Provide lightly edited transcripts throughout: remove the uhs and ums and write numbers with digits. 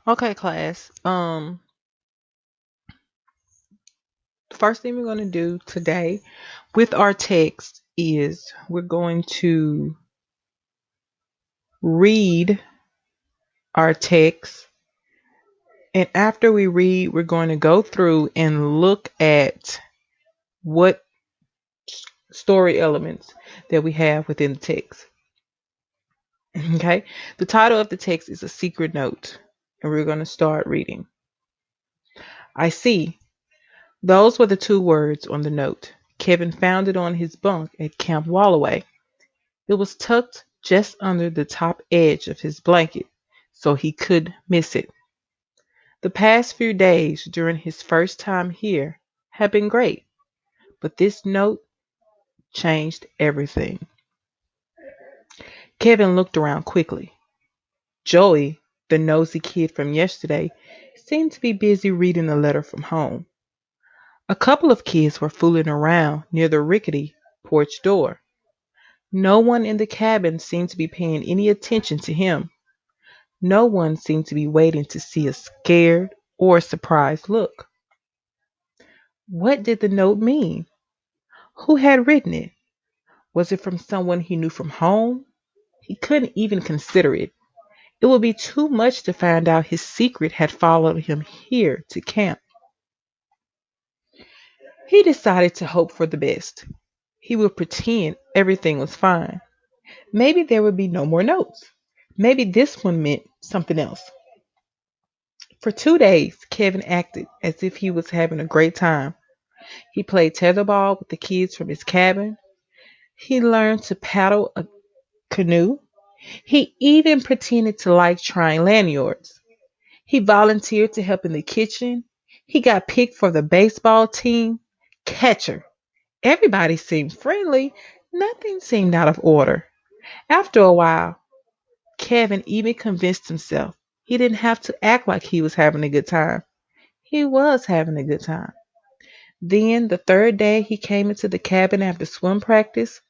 Okay, class. The first thing we're going to do today with our text is we're going to read our text. And after we read, we're going to go through and look at what story elements that we have within the text. Okay. The title of the text is A Secret Note. And we're going to start reading. I see. Those were the two words on the note. Kevin found it on his bunk at Camp Walloway. It was tucked just under the top edge of his blanket, so he could miss it. The past few days during his first time here had been great, but this note changed everything. Kevin looked around quickly. Joey, the nosy kid from yesterday, seemed to be busy reading a letter from home. A couple of kids were fooling around near the rickety porch door. No one in the cabin seemed to be paying any attention to him. No one seemed to be waiting to see a scared or surprised look. What did the note mean? Who had written it? Was it from someone he knew from home? He couldn't even consider it. It would be too much to find out his secret had followed him here to camp. He decided to hope for the best. He would pretend everything was fine. Maybe there would be no more notes. Maybe this one meant something else. For 2 days, Kevin acted as if he was having a great time. He played tetherball with the kids from his cabin. He learned to paddle a canoe. He even pretended to like trying lanyards. He volunteered to help in the kitchen. He got picked for the baseball team. Catcher. Everybody seemed friendly. Nothing seemed out of order. After a while, Kevin even convinced himself he didn't have to act like he was having a good time. He was having a good time. Then, the third day he came into the cabin after swim practice,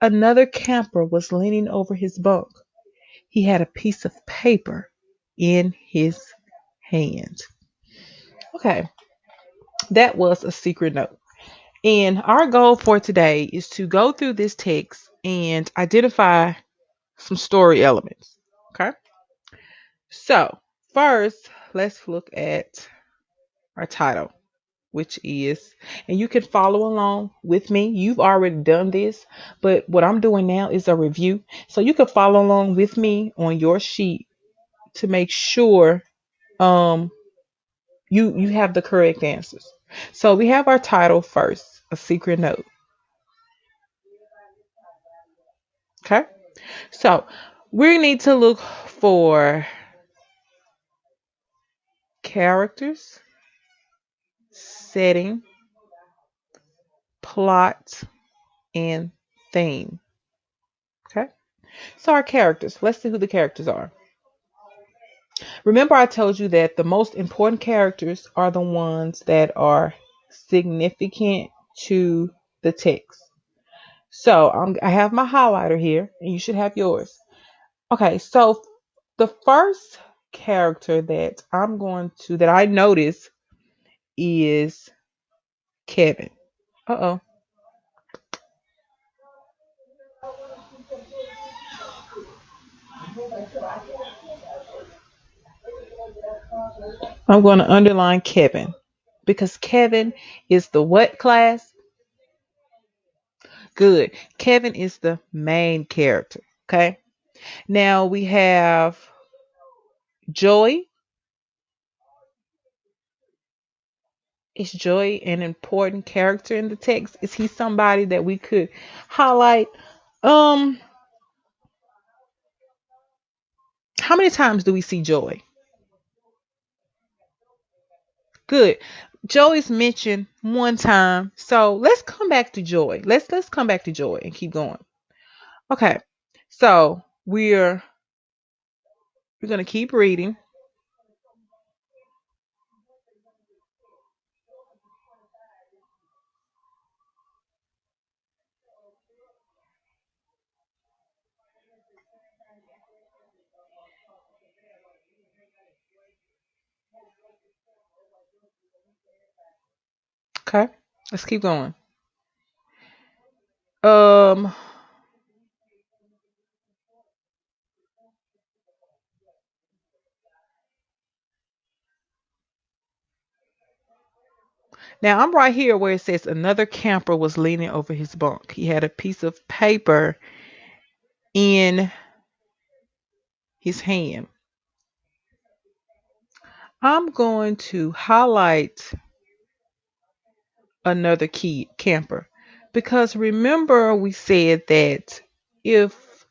another camper was leaning over his bunk. He had a piece of paper in his hand. Okay, that was a secret note. And our goal for today is to go through this text and identify some story elements. Okay, so first, let's look at our title, which is, and you can follow along with me. You've already done this, but what I'm doing now is a review. So you can follow along with me on your sheet to make sure um you have the correct answers. So we have our title first, A Secret Note. Okay? So we need to look for characters, setting, plot, and theme. Okay? So our characters, let's see who the characters are. Remember, I told you that the most important characters are the ones that are significant to the text. So I have my highlighter here, and you should have yours. Okay, so the first character that I notice is Kevin. Uh oh. I'm going to underline Kevin because Kevin is the what class? Good. Kevin is the main character. Okay. Now we have Joy. Is Joy an important character in the text? Is he somebody that we could highlight? Um, how many times do we see Joy? Good. Joey's mentioned one time. So let's come back to Joy. Let's come back to Joy and keep going. Okay. So we're gonna keep reading. Okay, let's keep going. Um, Now I'm right here where it says another camper was leaning over his bunk. He had a piece of paper in his hand. I'm going to highlight another key camper because remember we said that if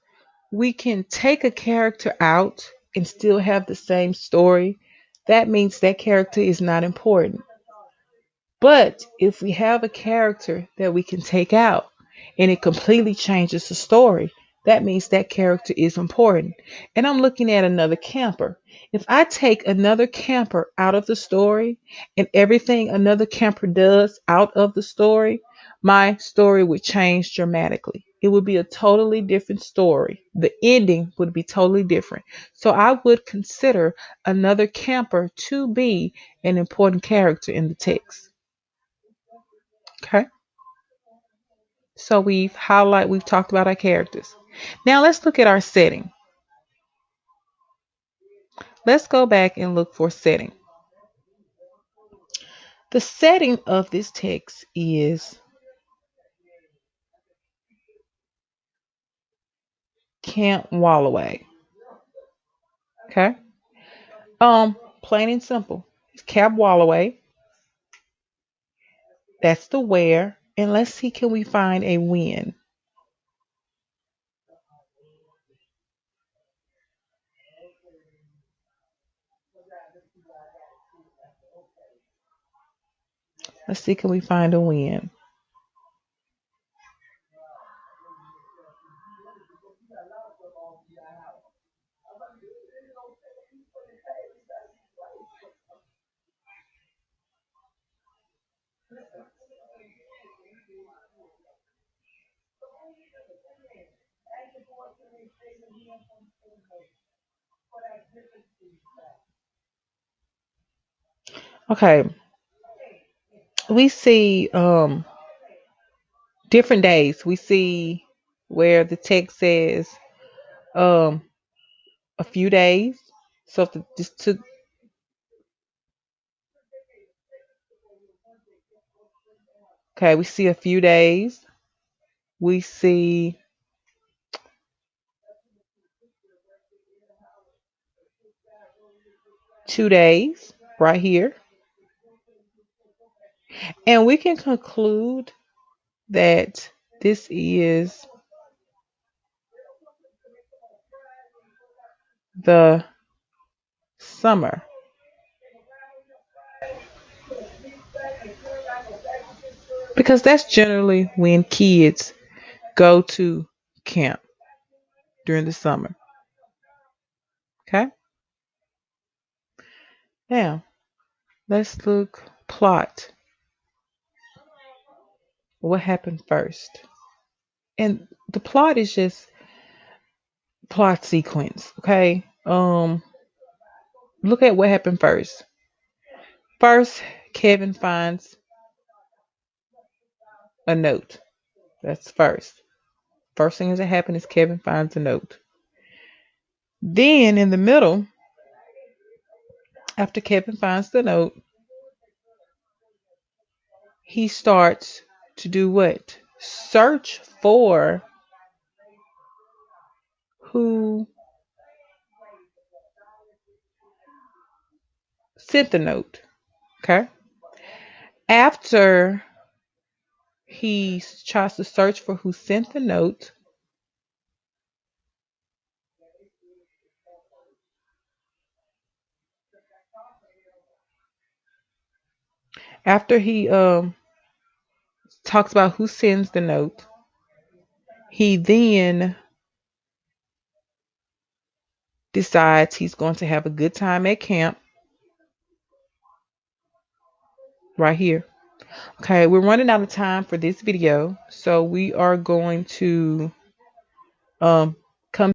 we can take a character out and still have the same story, that means that character is not important. But if we have a character that we can take out and it completely changes the story, that means that character is important. And I'm looking at another camper. If I take another camper out of the story and everything another camper does out of the story, my story would change dramatically. It would be a totally different story. The ending would be totally different. So I would consider another camper to be an important character in the text. Okay. So we've talked about our characters. Now let's look at our setting. Let's go back and look for setting. The setting of this text is Camp Walloway. Okay. Plain and simple. It's Camp Walloway. That's the where. And let's see, can we find a when? Let's see, can we find a when? Okay. We see different days. We see where the text says um a few days. So if just took okay, we see a few days. We see 2 days right here. And we can conclude that this is the summer because that's generally when kids go to camp during the summer. Okay. Now let's look plot. What happened first? And the plot is just plot sequence. Okay. Look at what happened first. First, Kevin finds a note. That's first. First thing that happened is Kevin finds a note. Then in the middle, after Kevin finds the note, he starts to do what? Search for who sent the note. Okay. After he tries to search for who sent the note, after he talks about who sends the note, he then decides he's going to have a good time at camp right here. Okay, we're running out of time for this video, so we are going to